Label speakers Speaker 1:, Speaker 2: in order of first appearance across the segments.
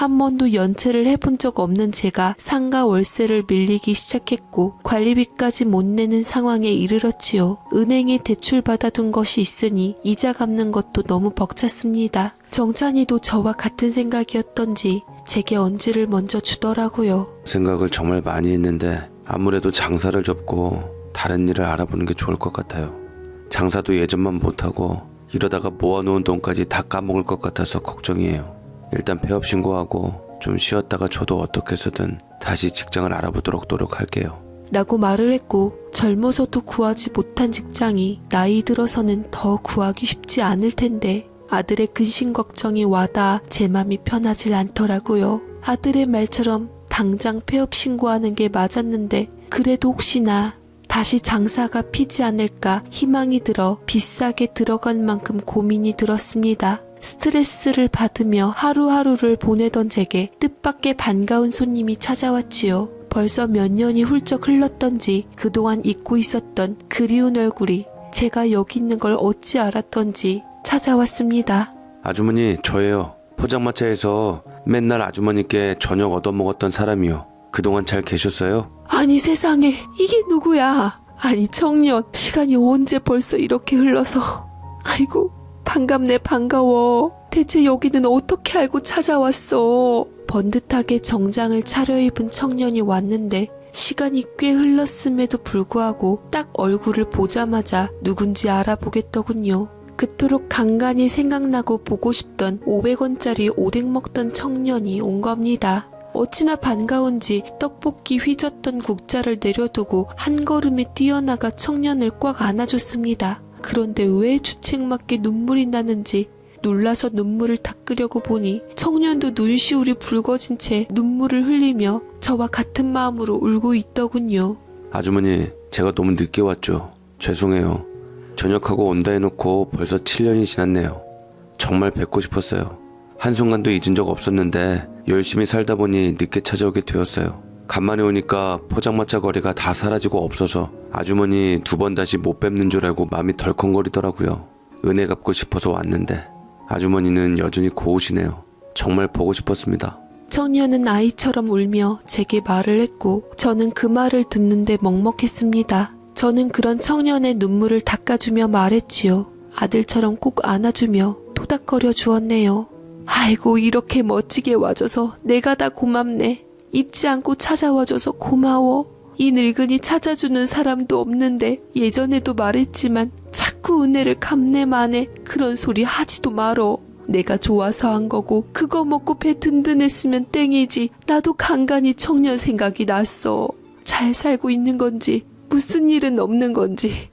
Speaker 1: 한 번도 연체를 해본 적 없는 제가 상가 월세를 밀리기 시작했고 관리비까지 못 내는 상황에 이르렀지요. 은행에 대출 받아둔 것이 있으니 이자 갚는 것도 너무 벅찼습니다. 정찬이도 저와 같은 생각이었던지 제게 언지를 먼저 주더라고요.
Speaker 2: 생각을 정말 많이 했는데 아무래도 장사를 접고 다른 일을 알아보는 게 좋을 것 같아요. 장사도 예전만 못하고 이러다가 모아놓은 돈까지 다 까먹을 것 같아서 걱정이에요. 일단 폐업 신고하고 좀 쉬었다가 저도 어떻게 해서든 다시 직장을 알아보도록 노력할게요.
Speaker 1: 라고 말을 했고 젊어서도 구하지 못한 직장이 나이 들어서는 더 구하기 쉽지 않을 텐데 아들의 근심 걱정이 와닿아 제 맘이 편하질 않더라고요. 아들의 말처럼 당장 폐업 신고하는 게 맞았는데 그래도 혹시나 다시 장사가 피지 않을까 희망이 들어 비싸게 들어간 만큼 고민이 들었습니다. 스트레스를 받으며 하루하루를 보내던 제게 뜻밖의 반가운 손님이 찾아왔지요. 벌써 몇 년이 훌쩍 흘렀던지 그동안 잊고 있었던 그리운 얼굴이 제가 여기 있는 걸 어찌 알았던지 찾아왔습니다.
Speaker 2: 아주머니, 저예요. 포장마차에서 맨날 아주머니께 저녁 얻어먹었던 사람이요. 그동안 잘 계셨어요?
Speaker 1: 아니 세상에 이게 누구야? 아니 청년, 시간이 언제 벌써 이렇게 흘러서. 아이고 반갑네 반가워. 대체 여기는 어떻게 알고 찾아왔어? 번듯하게 정장을 차려입은 청년이 왔는데 시간이 꽤 흘렀음에도 불구하고 딱 얼굴을 보자마자 누군지 알아보겠더군요. 그토록 간간히 생각나고 보고 싶던 500원짜리 오뎅 먹던 청년이 온 겁니다. 어찌나 반가운지 떡볶이 휘젓던 국자를 내려두고 한 걸음에 뛰어나가 청년을 꽉 안아줬습니다. 그런데 왜 주책맞게 눈물이 나는지 놀라서 눈물을 닦으려고 보니 청년도 눈시울이 붉어진 채 눈물을 흘리며 저와 같은 마음으로 울고 있더군요.
Speaker 2: 아주머니, 제가 너무 늦게 왔죠. 죄송해요. 전역하고 온다 해놓고 벌써 7년이 지났네요. 정말 뵙고 싶었어요. 한순간도 잊은 적 없었는데 열심히 살다 보니 늦게 찾아오게 되었어요. 간만에 오니까 포장마차 거리가 다 사라지고 없어서 아주머니 2번 다시 못 뵙는 줄 알고 마음이 덜컹거리더라고요. 은혜 갚고 싶어서 왔는데 아주머니는 여전히 고우시네요. 정말 보고 싶었습니다.
Speaker 1: 청년은 아이처럼 울며 제게 말을 했고 저는 그 말을 듣는데 먹먹했습니다. 저는 그런 청년의 눈물을 닦아주며 말했지요. 아들처럼 꼭 안아주며 토닥거려 주었네요. 아이고 이렇게 멋지게 와줘서 내가 다 고맙네. 잊지 않고 찾아와줘서 고마워. 이 늙은이 찾아주는 사람도 없는데 예전에도 말했지만 자꾸 은혜를 갚네 마네. 그런 소리 하지도 말어. 내가 좋아서 한 거고 그거 먹고 배 든든했으면 땡이지. 나도 간간히 청년 생각이 났어. 잘 살고 있는 건지 무슨 일은 없는 건지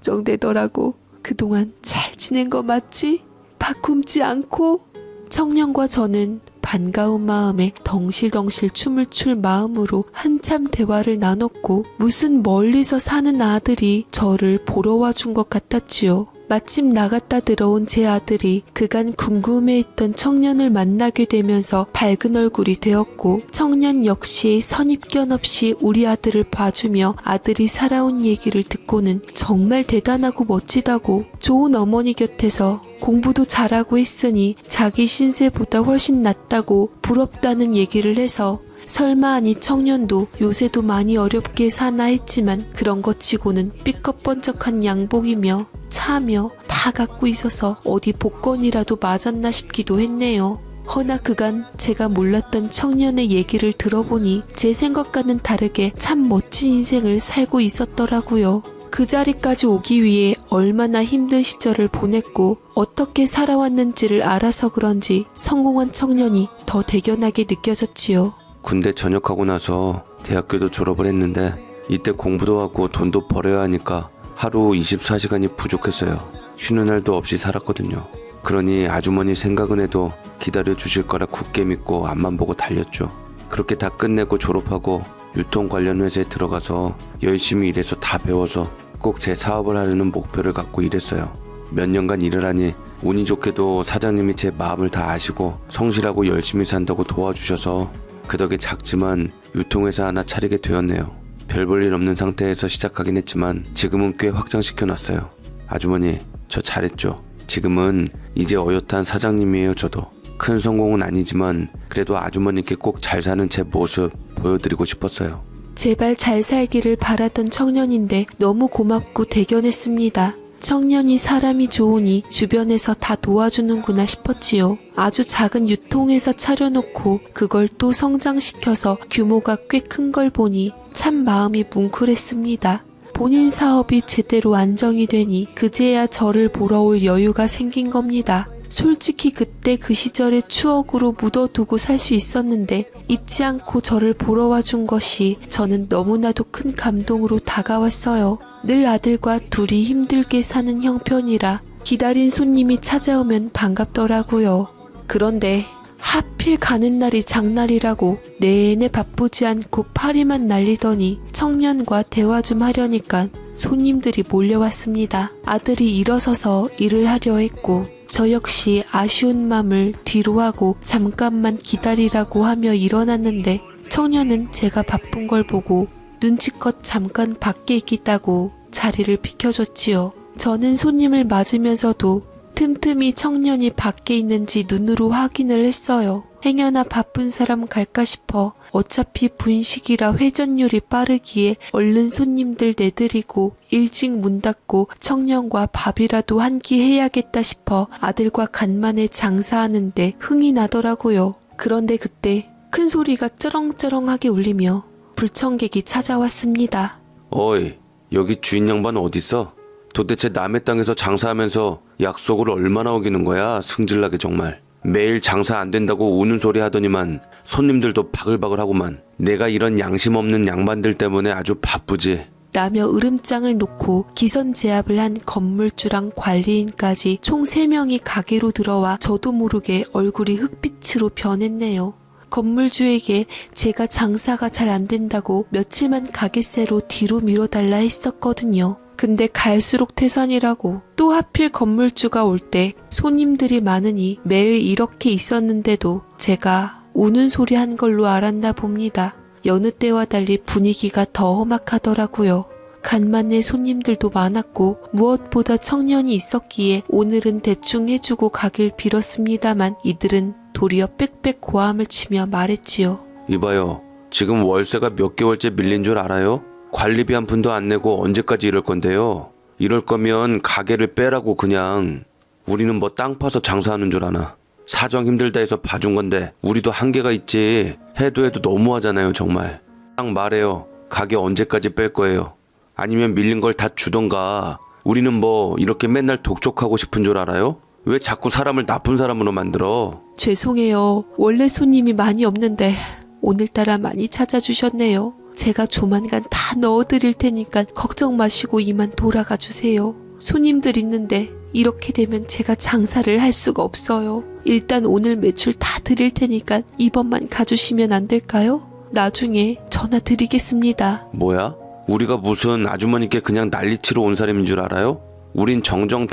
Speaker 1: 걱정되더라고. 그동안 잘 지낸 거 맞지? 밥 굶지 않고? 청년과 저는 반가운 마음에 덩실덩실 춤을 출 마음으로 한참 대화를 나눴고 무슨 멀리서 사는 아들이 저를 보러 와준 것 같았지요. 마침 나갔다 들어온 제 아들이 그간 궁금해했던 청년을 만나게 되면서 밝은 얼굴이 되었고 청년 역시 선입견 없이 우리 아들을 봐주며 아들이 살아온 얘기를 듣고는 정말 대단하고 멋지다고 좋은 어머니 곁에서 공부도 잘하고 했으니 자기 신세보다 훨씬 낫다고 부럽다는 얘기를 해서 설마 이 청년도 요새도 많이 어렵게 사나 했지만 그런 것 치고는 삐껍번쩍한 양복이며 차며 다 갖고 있어서 어디 복권이라도 맞았나 싶기도 했네요. 허나 그간 제가 몰랐던 청년의 얘기를 들어보니 제 생각과는 다르게 참 멋진 인생을 살고 있었더라고요. 그 자리까지 오기 위해 얼마나 힘든 시절을 보냈고 어떻게 살아왔는지를 알아서 그런지 성공한 청년이 더 대견하게 느껴졌지요.
Speaker 2: 군대 전역하고 나서 대학교도 졸업을 했는데 이때 공부도 하고 돈도 벌어야 하니까 하루 24시간이 부족했어요. 쉬는 날도 없이 살았거든요. 그러니 아주머니 생각은 해도 기다려 주실 거라 굳게 믿고 앞만 보고 달렸죠. 그렇게 다 끝내고 졸업하고 유통 관련 회사에 들어가서 열심히 일해서 다 배워서 꼭 제 사업을 하려는 목표를 갖고 일했어요. 몇 년간 일을 하니 운이 좋게도 사장님이 제 마음을 다 아시고 성실하고 열심히 산다고 도와주셔서 그 덕에 작지만 유통회사 하나 차리게 되었네요. 별 볼 일 없는 상태에서 시작하긴 했지만 지금은 꽤 확장시켜놨어요. 아주머니, 저 잘했죠? 지금은 이제 어엿한 사장님이에요. 저도 큰 성공은 아니지만 그래도 아주머니께 꼭 잘 사는 제 모습 보여드리고 싶었어요.
Speaker 1: 제발 잘 살기를 바라던 청년인데 너무 고맙고 대견했습니다. 청년이 사람이 좋으니 주변에서 다 도와주는구나 싶었지요. 아주 작은 유통회사 차려놓고 그걸 또 성장시켜서 규모가 꽤 큰 걸 보니 참 마음이 뭉클했습니다. 본인 사업이 제대로 안정이 되니 그제야 저를 보러 올 여유가 생긴 겁니다. 솔직히 그때 그 시절의 추억으로 묻어두고 살 수 있었는데 잊지 않고 저를 보러 와준 것이 저는 너무나도 큰 감동으로 다가왔어요. 늘 아들과 둘이 힘들게 사는 형편이라 기다린 손님이 찾아오면 반갑더라고요. 그런데 하필 가는 날이 장날이라고 내내 바쁘지 않고 파리만 날리더니 청년과 대화 좀 하려니까 손님들이 몰려왔습니다. 아들이 일어서서 일을 하려 했고 저 역시 아쉬운 맘을 뒤로 하고 잠깐만 기다리라고 하며 일어났는데 청년은 제가 바쁜 걸 보고 눈치껏 잠깐 밖에 있겠다고 자리를 비켜줬지요. 저는 손님을 맞으면서도 틈틈이 청년이 밖에 있는지 눈으로 확인을 했어요. 행여나 바쁜 사람 갈까 싶어 어차피 분식이라 회전율이 빠르기에 얼른 손님들 내드리고 일찍 문 닫고 청년과 밥이라도 한 끼 해야겠다 싶어 아들과 간만에 장사하는데 흥이 나더라고요. 그런데 그때 큰 소리가 쩌렁쩌렁하게 울리며 불청객이 찾아왔습니다.
Speaker 2: 어이, 여기 주인 양반 어딨어? 도대체 남의 땅에서 장사하면서 약속을 얼마나 어기는 거야? 승질나게 정말. 매일 장사 안 된다고 우는 소리 하더니만 손님들도 바글바글 하고만. 내가 이런 양심 없는 양반들 때문에 아주 바쁘지.
Speaker 1: 라며 으름장을 놓고 기선제압을 한 건물주랑 관리인까지 총 3명이 가게로 들어와 저도 모르게 얼굴이 흑빛으로 변했네요. 건물주에게 제가 장사가 잘 안 된다고 며칠만 가게세로 뒤로 밀어달라 했었거든요. 근데 갈수록 태산이라고. 또 하필 건물주가 올 때 손님들이 많으니 매일 이렇게 있었는데도 제가 우는 소리 한 걸로 알았나 봅니다. 여느 때와 달리 분위기가 더 험악하더라고요. 간만에 손님들도 많았고 무엇보다 청년이 있었기에 오늘은 대충 해주고 가길 빌었습니다만 이들은 도리어 빽빽 고함을 치며 말했지요.
Speaker 2: 이봐요. 지금 월세가 몇 개월째 밀린 줄 알아요? 관리비 한 푼도 안 내고 언제까지 이럴 건데요? 이럴 거면 가게를 빼라고 그냥. 우리는 뭐 땅 파서 장사하는 줄 아나. 사정 힘들다 해서 봐준 건데 우리도 한계가 있지. 해도 너무하잖아요 정말. 딱 말해요. 가게 언제까지 뺄 거예요? 아니면 밀린 걸 다 주던가. 우리는 뭐 이렇게 맨날 독촉하고 싶은 줄 알아요? 왜 자꾸 사람을 나쁜 사람으로 만들어?
Speaker 1: 죄송해요. 원래 손님이 많이 없는데 오늘따라 많이 찾아주셨네요. 제가 조만간 다 넣어드릴 테니까 걱정 마시고 이만 돌아가 주세요. 손님들 있는데 이렇게 되면 제가 장사를 할 수가 없어요. 일단 오늘 매출 다 드릴 테니까 이번만 가주시면 안 될까요? 나중에 전화 드리겠습니다.
Speaker 2: 뭐야? 우리가 무슨 아주머니께 그냥 난리치러 온 사람인 줄 알아요? 우린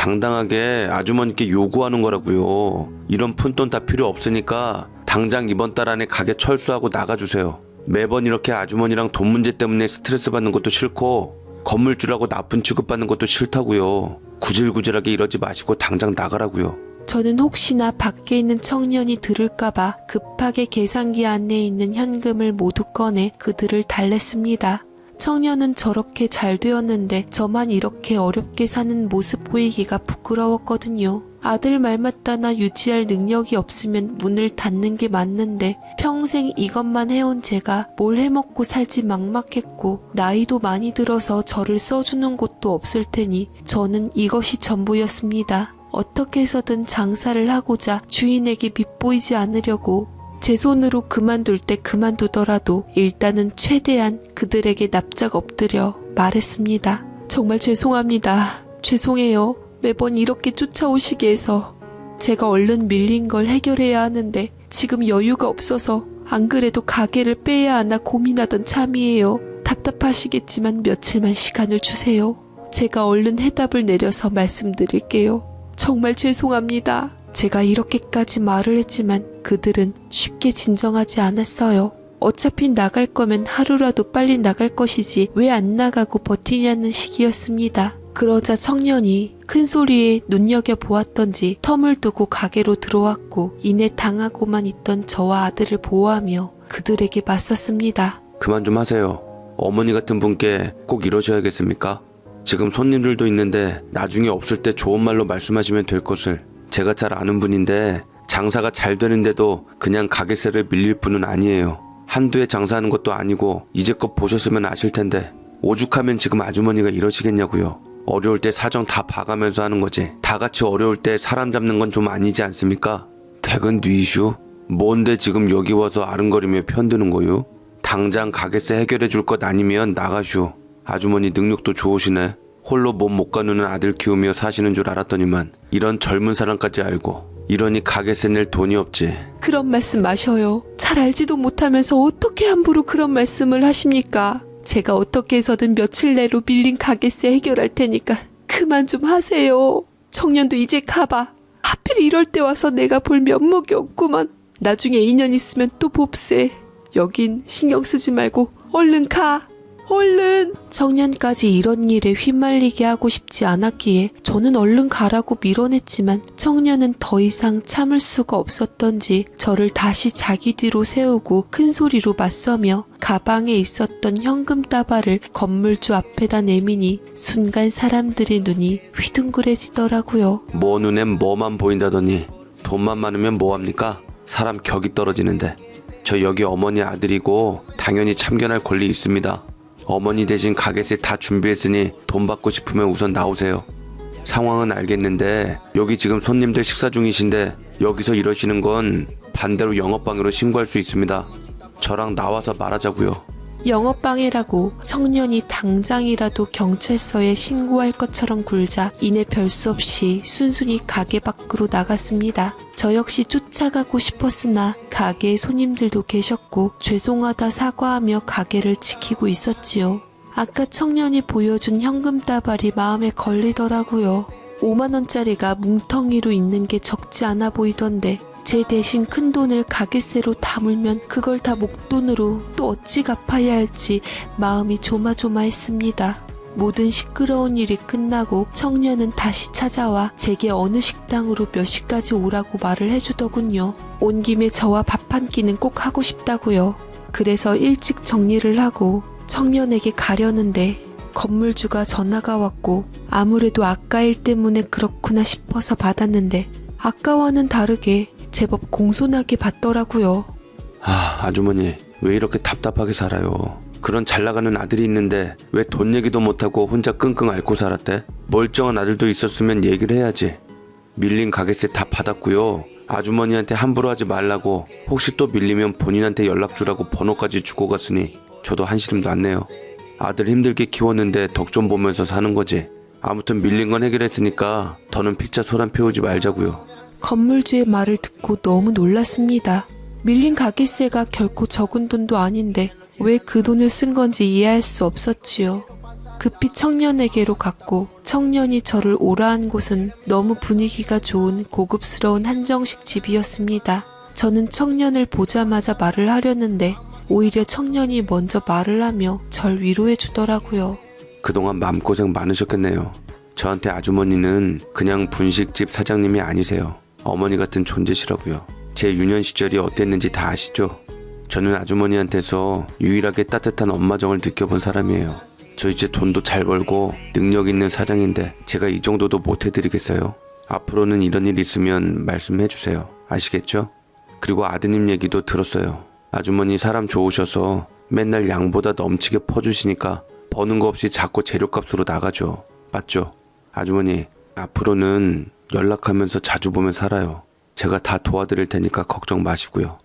Speaker 2: 정정당당하게 아주머니께 요구하는 거라고요. 이런 푼돈 다 필요 없으니까 당장 이번 달 안에 가게 철수하고 나가주세요. 매번 이렇게 아주머니랑 돈 문제 때문에 스트레스 받는 것도 싫고 건물주라고 나쁜 취급받는 것도 싫다고요. 구질구질하게 이러지 마시고 당장 나가라고요.
Speaker 1: 저는 혹시나 밖에 있는 청년이 들을까봐 급하게 계산기 안에 있는 현금을 모두 꺼내 그들을 달랬습니다. 청년은 저렇게 잘 되었는데 저만 이렇게 어렵게 사는 모습 보이기가 부끄러웠거든요. 아들 말 맞다나 유지할 능력이 없으면 문을 닫는 게 맞는데 평생 이것만 해온 제가 뭘 해먹고 살지 막막했고 나이도 많이 들어서 저를 써주는 곳도 없을 테니 저는 이것이 전부였습니다. 어떻게 해서든 장사를 하고자 주인에게 밉보이지 않으려고 제 손으로 그만둘 때 그만두더라도 일단은 최대한 그들에게 납작 엎드려 말했습니다. 정말 죄송합니다. 죄송해요. 매번 이렇게 쫓아오시게 해서 제가 얼른 밀린 걸 해결해야 하는데 지금 여유가 없어서 안 그래도 가게를 빼야 하나 고민하던 참이에요. 답답하시겠지만 며칠만 시간을 주세요. 제가 얼른 해답을 내려서 말씀드릴게요. 정말 죄송합니다. 제가 이렇게까지 말을 했지만 그들은 쉽게 진정하지 않았어요. 어차피 나갈 거면 하루라도 빨리 나갈 것이지 왜 안 나가고 버티냐는 식이었습니다. 그러자 청년이 큰 소리에 눈여겨보았던지 텀을 두고 가게로 들어왔고 이내 당하고만 있던 저와 아들을 보호하며 그들에게 맞섰습니다.
Speaker 2: 그만 좀 하세요. 어머니 같은 분께 꼭 이러셔야겠습니까? 지금 손님들도 있는데 나중에 없을 때 좋은 말로 말씀하시면 될 것을. 제가 잘 아는 분인데 장사가 잘 되는데도 그냥 가게세를 밀릴 분은 아니에요. 한두 해 장사하는 것도 아니고 이제껏 보셨으면 아실 텐데 오죽하면 지금 아주머니가 이러시겠냐고요. 어려울 때 사정 다 봐가면서 하는 거지. 다 같이 어려울 때 사람 잡는 건 좀 아니지 않습니까? 퇴근 뒤이슈? 뭔데 지금 여기 와서 아른거리며 편드는 거요? 당장 가게세 해결해 줄 것 아니면 나가슈. 아주머니 능력도 좋으시네. 홀로 몸 못 가누는 아들 키우며 사시는 줄 알았더니만 이런 젊은 사람까지 알고. 이러니 가게세 낼 돈이 없지.
Speaker 1: 그런 말씀 마셔요. 잘 알지도 못하면서 어떻게 함부로 그런 말씀을 하십니까? 제가 어떻게 해서든 며칠 내로 밀린 가게세 해결할 테니까 그만 좀 하세요. 청년도 이제 가봐. 하필 이럴 때 와서 내가 볼 면목이 없구만. 나중에 2년 있으면 또 봅세. 여긴 신경 쓰지 말고 얼른 가. 얼른! 청년까지 이런 일에 휘말리게 하고 싶지 않았기에 저는 얼른 가라고 밀어냈지만 청년은 더 이상 참을 수가 없었던지 저를 다시 자기 뒤로 세우고 큰 소리로 맞서며 가방에 있었던 현금 다발을 건물주 앞에다 내미니 순간 사람들의 눈이 휘둥그레지더라고요.
Speaker 2: 뭐 눈엔 뭐만 보인다더니 돈만 많으면 뭐합니까? 사람 격이 떨어지는데. 저 여기 어머니 아들이고 당연히 참견할 권리 있습니다. 어머니 대신 가게세 다 준비했으니 돈 받고 싶으면 우선 나오세요. 상황은 알겠는데 여기 지금 손님들 식사 중이신데 여기서 이러시는 건 반대로 영업방해로 신고할 수 있습니다. 저랑 나와서 말하자고요.
Speaker 1: 영업방해라고 청년이 당장이라도 경찰서에 신고할 것처럼 굴자 이내 별수 없이 순순히 가게 밖으로 나갔습니다. 저 역시 쫓아가고 싶었으나 가게에 손님들도 계셨고 죄송하다 사과하며 가게를 지키고 있었지요. 아까 청년이 보여준 현금 다발이 마음에 걸리더라고요. 5만원짜리가 뭉텅이로 있는 게 적지 않아 보이던데 제 대신 큰 돈을 가게세로 담으면 그걸 다 목돈으로 또 어찌 갚아야 할지 마음이 조마조마했습니다. 모든 시끄러운 일이 끝나고 청년은 다시 찾아와 제게 어느 식당으로 몇 시까지 오라고 말을 해주더군요. 온 김에 저와 밥 한 끼는 꼭 하고 싶다고요. 그래서 일찍 정리를 하고 청년에게 가려는데 건물주가 전화가 왔고 아무래도 아까 일 때문에 그렇구나 싶어서 받았는데 아까와는 다르게 제법 공손하게 받더라고요.
Speaker 2: 아주머니 왜 이렇게 답답하게 살아요? 그런 잘나가는 아들이 있는데 왜 돈 얘기도 못하고 혼자 끙끙 앓고 살았대? 멀쩡한 아들도 있었으면 얘기를 해야지. 밀린 가게세 다 받았고요. 아주머니한테 함부로 하지 말라고 혹시 또 밀리면 본인한테 연락 주라고 번호까지 주고 갔으니 저도 한시름 났네요. 아들 힘들게 키웠는데 덕 좀 보면서 사는 거지. 아무튼 밀린 건 해결했으니까 더는 피자 소란 피우지 말자고요.
Speaker 1: 건물주의 말을 듣고 너무 놀랐습니다. 밀린 가게세가 결코 적은 돈도 아닌데 왜 그 돈을 쓴 건지 이해할 수 없었지요. 급히 청년에게로 갔고 청년이 저를 오라한 곳은 너무 분위기가 좋은 고급스러운 한정식 집이었습니다. 저는 청년을 보자마자 말을 하려는데 오히려 청년이 먼저 말을 하며 절 위로해 주더라고요.
Speaker 2: 그동안 마음고생 많으셨겠네요. 저한테 아주머니는 그냥 분식집 사장님이 아니세요. 어머니 같은 존재시라고요. 제 유년 시절이 어땠는지 다 아시죠? 저는 아주머니한테서 유일하게 따뜻한 엄마정을 느껴본 사람이에요. 저 이제 돈도 잘 벌고 능력 있는 사장인데 제가 이 정도도 못 해드리겠어요? 앞으로는 이런 일 있으면 말씀해 주세요. 아시겠죠? 그리고 아드님 얘기도 들었어요. 아주머니 사람 좋으셔서 맨날 양보다 넘치게 퍼주시니까 버는 거 없이 자꾸 재료값으로 나가죠. 맞죠? 아주머니 앞으로는 연락하면서 자주 보면 살아요. 제가 다 도와드릴 테니까 걱정 마시고요.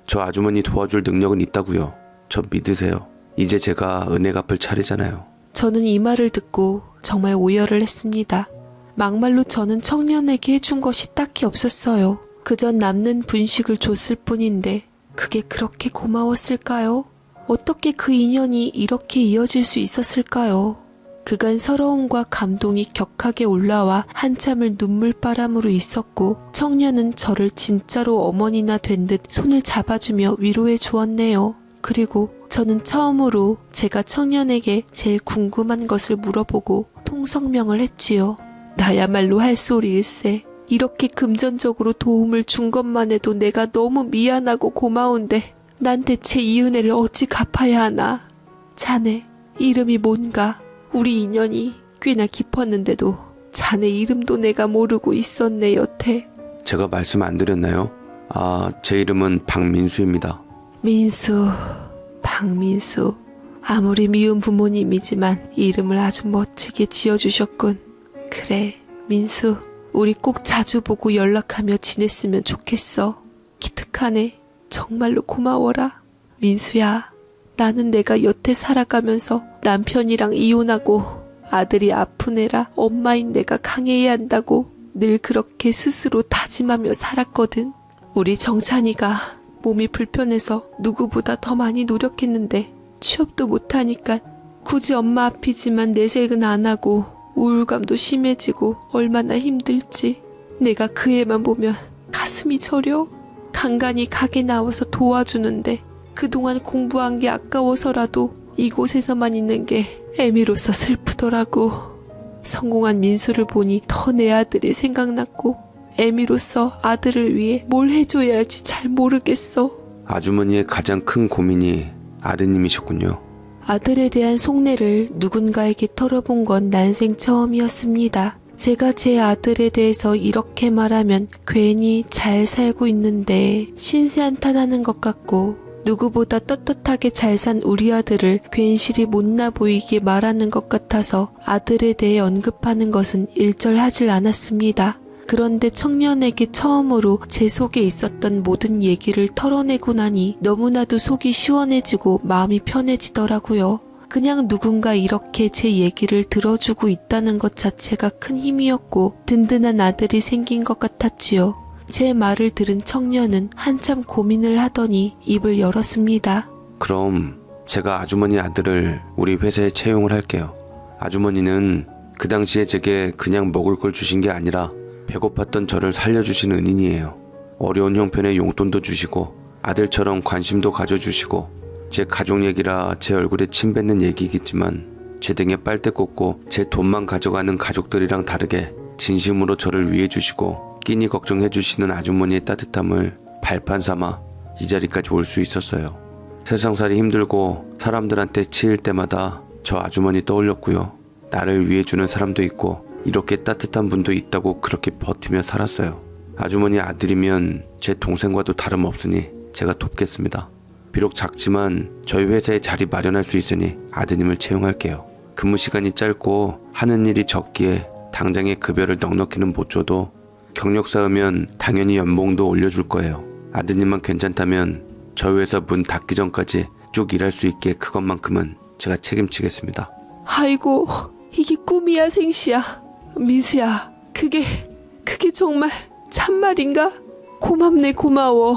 Speaker 2: 저 아주머니 도와줄 능력은 있다고요. 저 믿으세요. 이제 제가 은혜 갚을 차례잖아요.
Speaker 1: 저는 이 말을 듣고 정말 오열을 했습니다. 막말로 저는 청년에게 해준 것이 딱히 없었어요. 그저 남는 분식을 줬을 뿐인데 그게 그렇게 고마웠을까요? 어떻게 그 인연이 이렇게 이어질 수 있었을까요? 그간 서러움과 감동이 격하게 올라와 한참을 눈물바람으로 있었고 청년은 저를 진짜로 어머니나 된 듯 손을 잡아주며 위로해 주었네요. 그리고 저는 처음으로 제가 청년에게 제일 궁금한 것을 물어보고 통성명을 했지요. 나야말로 할 소리일세. 이렇게 금전적으로 도움을 준 것만 해도 내가 너무 미안하고 고마운데 난 대체 이 은혜를 어찌 갚아야 하나. 자네 이름이 뭔가? 우리 인연이 꽤나 깊었는데도 자네 이름도 내가 모르고 있었네 여태.
Speaker 2: 제가 말씀 안 드렸나요? 제 이름은 박민수입니다.
Speaker 1: 민수, 박민수. 아무리 미운 부모님이지만 이름을 아주 멋지게 지어주셨군. 그래, 민수. 우리 꼭 자주 보고 연락하며 지냈으면 좋겠어. 기특하네. 정말로 고마워라. 민수야, 나는 내가 여태 살아가면서 남편이랑 이혼하고 아들이 아픈 애라 엄마인 내가 강해야 한다고 늘 그렇게 스스로 다짐하며 살았거든. 우리 정찬이가 몸이 불편해서 누구보다 더 많이 노력했는데 취업도 못하니까 굳이 엄마 앞이지만 내색은 안 하고 우울감도 심해지고 얼마나 힘들지. 내가 그 애만 보면 가슴이 저려. 간간히 가게 나와서 도와주는데 그동안 공부한 게 아까워서라도 이곳에서만 있는 게 애미로서 슬프더라고. 성공한 민수를 보니 더 내 아들이 생각났고 애미로서 아들을 위해 뭘 해줘야 할지 잘 모르겠어.
Speaker 2: 아주머니의 가장 큰 고민이 아드님이셨군요.
Speaker 1: 아들에 대한 속내를 누군가에게 털어본 건 난생 처음이었습니다. 제가 제 아들에 대해서 이렇게 말하면 괜히 잘 살고 있는데 신세한탄하는 것 같고 누구보다 떳떳하게 잘 산 우리 아들을 괜시리 못나 보이게 말하는 것 같아서 아들에 대해 언급하는 것은 일절하질 않았습니다. 그런데 청년에게 처음으로 제 속에 있었던 모든 얘기를 털어내고 나니 너무나도 속이 시원해지고 마음이 편해지더라고요. 그냥 누군가 이렇게 제 얘기를 들어주고 있다는 것 자체가 큰 힘이었고 든든한 아들이 생긴 것 같았지요. 제 말을 들은 청년은 한참 고민을 하더니 입을 열었습니다.
Speaker 2: 그럼 제가 아주머니 아들을 우리 회사에 채용을 할게요. 아주머니는 그 당시에 제게 그냥 먹을 걸 주신 게 아니라 배고팠던 저를 살려주신 은인이에요. 어려운 형편에 용돈도 주시고 아들처럼 관심도 가져주시고 제 가족 얘기라 제 얼굴에 침 뱉는 얘기겠지만 제 등에 빨대 꽂고 제 돈만 가져가는 가족들이랑 다르게 진심으로 저를 위해 주시고 끼니 걱정해 주시는 아주머니의 따뜻함을 발판 삼아 이 자리까지 올 수 있었어요. 세상살이 힘들고 사람들한테 치일 때마다 저 아주머니 떠올렸고요. 나를 위해 주는 사람도 있고 이렇게 따뜻한 분도 있다고 그렇게 버티며 살았어요. 아주머니 아들이면 제 동생과도 다름없으니 제가 돕겠습니다. 비록 작지만 저희 회사에 자리 마련할 수 있으니 아드님을 채용할게요. 근무 시간이 짧고 하는 일이 적기에 당장의 급여를 넉넉히는 못 줘도 경력 쌓으면 당연히 연봉도 올려줄 거예요. 아드님만 괜찮다면 저희 회사 문 닫기 전까지 쭉 일할 수 있게 그것만큼은 제가 책임지겠습니다.
Speaker 1: 아이고, 이게 꿈이야 생시야. 민수야, 그게 정말 참말인가? 고맙네, 고마워.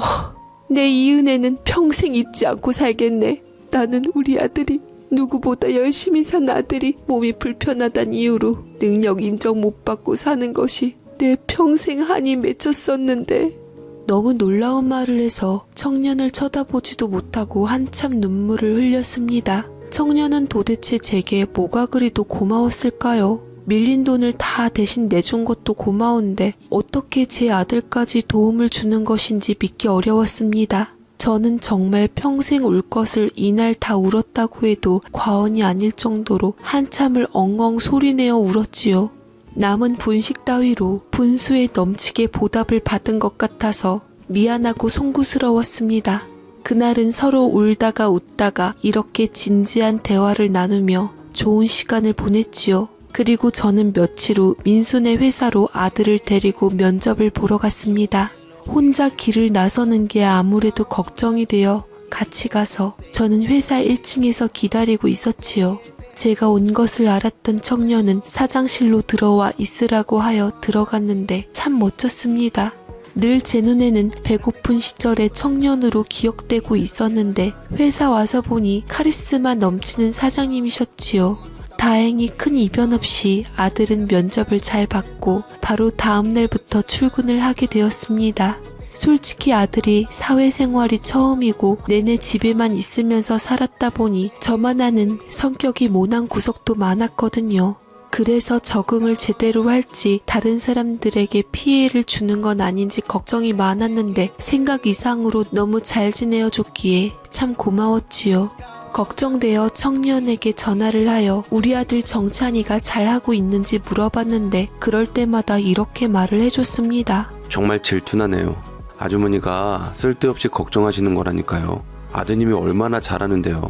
Speaker 1: 내 이 은혜는 평생 잊지 않고 살겠네. 나는 우리 아들이 누구보다 열심히 산 아들이 몸이 불편하단 이유로 능력 인정 못 받고 사는 것이 내 평생 한이 맺혔었는데. 너무 놀라운 말을 해서 청년을 쳐다보지도 못하고 한참 눈물을 흘렸습니다. 청년은 도대체 제게 뭐가 그리도 고마웠을까요? 밀린 돈을 다 대신 내준 것도 고마운데 어떻게 제 아들까지 도움을 주는 것인지 믿기 어려웠습니다. 저는 정말 평생 울 것을 이날 다 울었다고 해도 과언이 아닐 정도로 한참을 엉엉 소리내어 울었지요. 남은 분식 따위로 분수에 넘치게 보답을 받은 것 같아서 미안하고 송구스러웠습니다. 그날은 서로 울다가 웃다가 이렇게 진지한 대화를 나누며 좋은 시간을 보냈지요. 그리고 저는 며칠 후 민수네 회사로 아들을 데리고 면접을 보러 갔습니다. 혼자 길을 나서는 게 아무래도 걱정이 되어 같이 가서 저는 회사 1층에서 기다리고 있었지요. 제가 온 것을 알았던 청년은 사장실로 들어와 있으라고 하여 들어갔는데 참 멋졌습니다. 늘 제 눈에는 배고픈 시절의 청년으로 기억되고 있었는데 회사 와서 보니 카리스마 넘치는 사장님이셨지요. 다행히 큰 이변 없이 아들은 면접을 잘 받고 바로 다음 날부터 출근을 하게 되었습니다. 솔직히 아들이 사회생활이 처음이고 내내 집에만 있으면서 살았다 보니 저만 아는 성격이 모난 구석도 많았거든요. 그래서 적응을 제대로 할지 다른 사람들에게 피해를 주는 건 아닌지 걱정이 많았는데 생각 이상으로 너무 잘 지내어줬기에 참 고마웠지요. 걱정되어 청년에게 전화를 하여 우리 아들 정찬이가 잘하고 있는지 물어봤는데 그럴 때마다 이렇게 말을 해줬습니다.
Speaker 2: 정말 질투나네요. 아주머니가 쓸데없이 걱정하시는 거라니까요. 아드님이 얼마나 잘하는데요.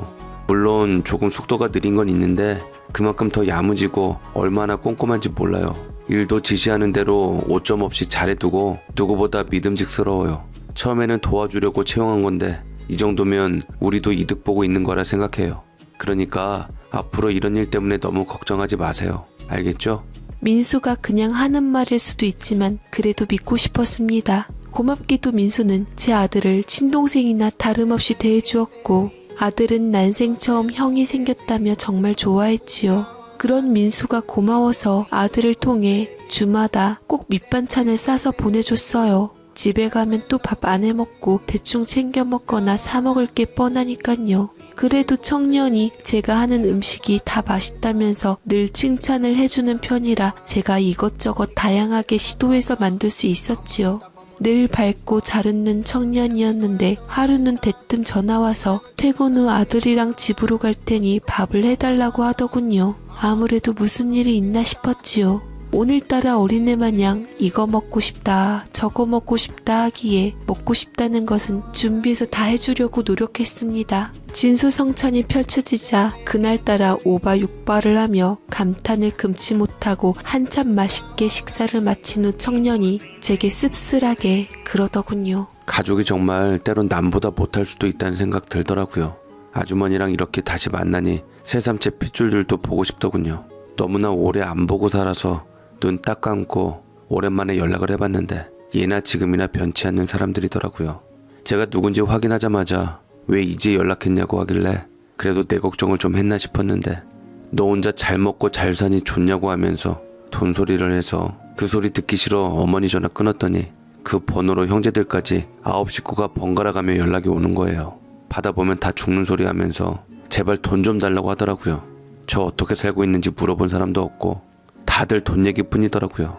Speaker 2: 물론 조금 속도가 느린 건 있는데 그만큼 더 야무지고 얼마나 꼼꼼한지 몰라요. 일도 지시하는 대로 오점 없이 잘해두고 누구보다 믿음직스러워요. 처음에는 도와주려고 채용한 건데 이 정도면 우리도 이득 보고 있는 거라 생각해요. 그러니까 앞으로 이런 일 때문에 너무 걱정하지 마세요. 알겠죠?
Speaker 1: 민수가 그냥 하는 말일 수도 있지만 그래도 믿고 싶었습니다. 고맙게도 민수는 제 아들을 친동생이나 다름없이 대해주었고 아들은 난생 처음 형이 생겼다며 정말 좋아했지요. 그런 민수가 고마워서 아들을 통해 주마다 꼭 밑반찬을 싸서 보내줬어요. 집에 가면 또 밥 안 해먹고 대충 챙겨 먹거나 사 먹을 게 뻔하니깐요. 그래도 청년이 제가 하는 음식이 다 맛있다면서 늘 칭찬을 해주는 편이라 제가 이것저것 다양하게 시도해서 만들 수 있었지요. 늘 밝고 잘 웃는 청년이었는데 하루는 대뜸 전화와서 퇴근 후 아들이랑 집으로 갈 테니 밥을 해달라고 하더군요. 아무래도 무슨 일이 있나 싶었지요. 오늘따라 어린애 마냥 이거 먹고 싶다 저거 먹고 싶다 하기에 먹고 싶다는 것은 준비해서 다 해주려고 노력했습니다. 진수성찬이 펼쳐지자 그날따라 오바육바를 하며 감탄을 금치 못하고 한참 맛있게 식사를 마친 후 청년이 제게 씁쓸하게 그러더군요.
Speaker 2: 가족이 정말 때론 남보다 못할 수도 있다는 생각 들더라고요. 아주머니랑 이렇게 다시 만나니 새삼 제 핏줄들도 보고 싶더군요. 너무나 오래 안 보고 살아서 눈 딱 감고 오랜만에 연락을 해봤는데 예나 지금이나 변치 않는 사람들이더라고요. 제가 누군지 확인하자마자 왜 이제 연락했냐고 하길래 그래도 내 걱정을 좀 했나 싶었는데 너 혼자 잘 먹고 잘 사니 좋냐고 하면서 돈 소리를 해서 그 소리 듣기 싫어 어머니 전화 끊었더니 그 번호로 형제들까지 9식구가 번갈아 가며 연락이 오는 거예요. 받아보면 다 죽는 소리 하면서 제발 돈 좀 달라고 하더라고요. 저 어떻게 살고 있는지 물어본 사람도 없고 다들 돈 얘기뿐이더라고요.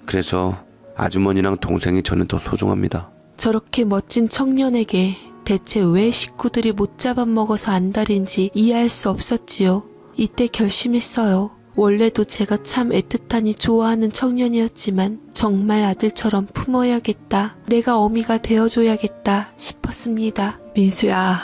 Speaker 2: 그래서 아주머니랑 동생이 저는 더 소중합니다.
Speaker 1: 저렇게 멋진 청년에게 대체 왜 식구들이 못 잡아먹어서 안달인지 이해할 수 없었지요. 이때 결심했어요. 원래도 제가 참 애틋하니 좋아하는 청년이었지만 정말 아들처럼 품어야겠다. 내가 어미가 되어줘야겠다 싶었습니다. 민수야,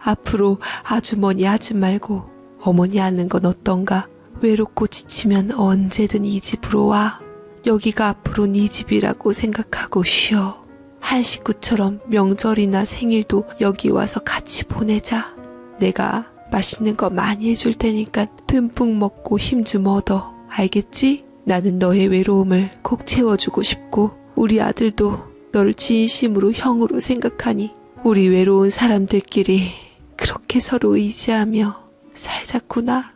Speaker 1: 앞으로 아주머니 하지 말고 어머니 하는 건 어떤가? 외롭고 지치면 언제든 이 집으로 와. 여기가 앞으로 네 집이라고 생각하고 쉬어. 한 식구처럼 명절이나 생일도 여기 와서 같이 보내자. 내가 맛있는 거 많이 해줄 테니까 듬뿍 먹고 힘 좀 얻어. 알겠지? 나는 너의 외로움을 꼭 채워주고 싶고 우리 아들도 너를 진심으로 형으로 생각하니 우리 외로운 사람들끼리 그렇게 서로 의지하며 살자꾸나.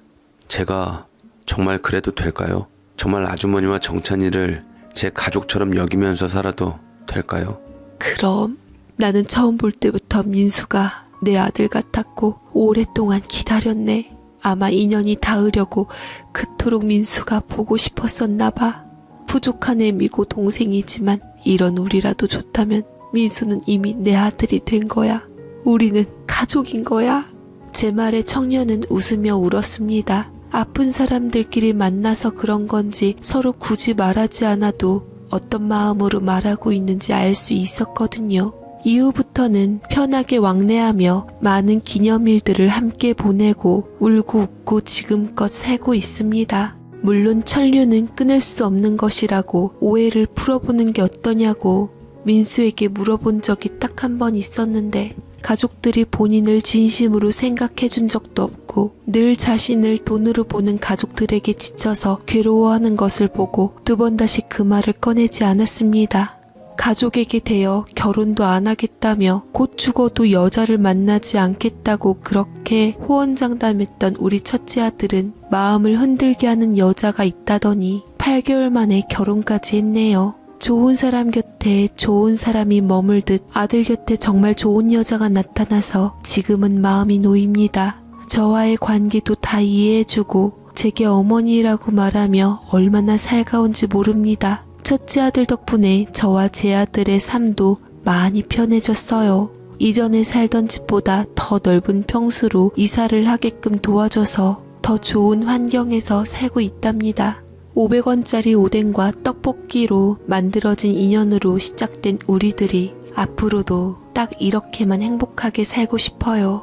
Speaker 2: 제가 정말 그래도 될까요? 정말 아주머니와 정찬이를 제 가족처럼 여기면서 살아도 될까요?
Speaker 1: 그럼 나는 처음 볼 때부터 민수가 내 아들 같았고 오랫동안 기다렸네. 아마 인연이 닿으려고 그토록 민수가 보고 싶었었나 봐. 부족한 애미고 동생이지만 이런 우리라도 좋다면 민수는 이미 내 아들이 된 거야. 우리는 가족인 거야. 제 말에 청년은 웃으며 울었습니다. 아픈 사람들끼리 만나서 그런 건지 서로 굳이 말하지 않아도 어떤 마음으로 말하고 있는지 알 수 있었거든요. 이후부터는 편하게 왕래하며 많은 기념일들을 함께 보내고 울고 웃고 지금껏 살고 있습니다. 물론 천류는 끊을 수 없는 것이라고 오해를 풀어보는 게 어떠냐고 민수에게 물어본 적이 딱 한 번 있었는데 가족들이 본인을 진심으로 생각해준 적도 없고 늘 자신을 돈으로 보는 가족들에게 지쳐서 괴로워하는 것을 보고 두 번 다시 그 말을 꺼내지 않았습니다. 가족에게 대여 결혼도 안 하겠다며 곧 죽어도 여자를 만나지 않겠다고 그렇게 호언장담했던 우리 첫째 아들은 마음을 흔들게 하는 여자가 있다더니 8개월 만에 결혼까지 했네요. 좋은 사람 곁에 좋은 사람이 머물듯 아들 곁에 정말 좋은 여자가 나타나서 지금은 마음이 놓입니다. 저와의 관계도 다 이해해주고 제게 어머니라고 말하며 얼마나 살가운지 모릅니다. 첫째 아들 덕분에 저와 제 아들의 삶도 많이 편해졌어요. 이전에 살던 집보다 더 넓은 평수로 이사를 하게끔 도와줘서 더 좋은 환경에서 살고 있답니다. 500원짜리 오뎅과 떡볶이로 만들어진 인연으로 시작된 우리들이 앞으로도 딱 이렇게만 행복하게 살고 싶어요.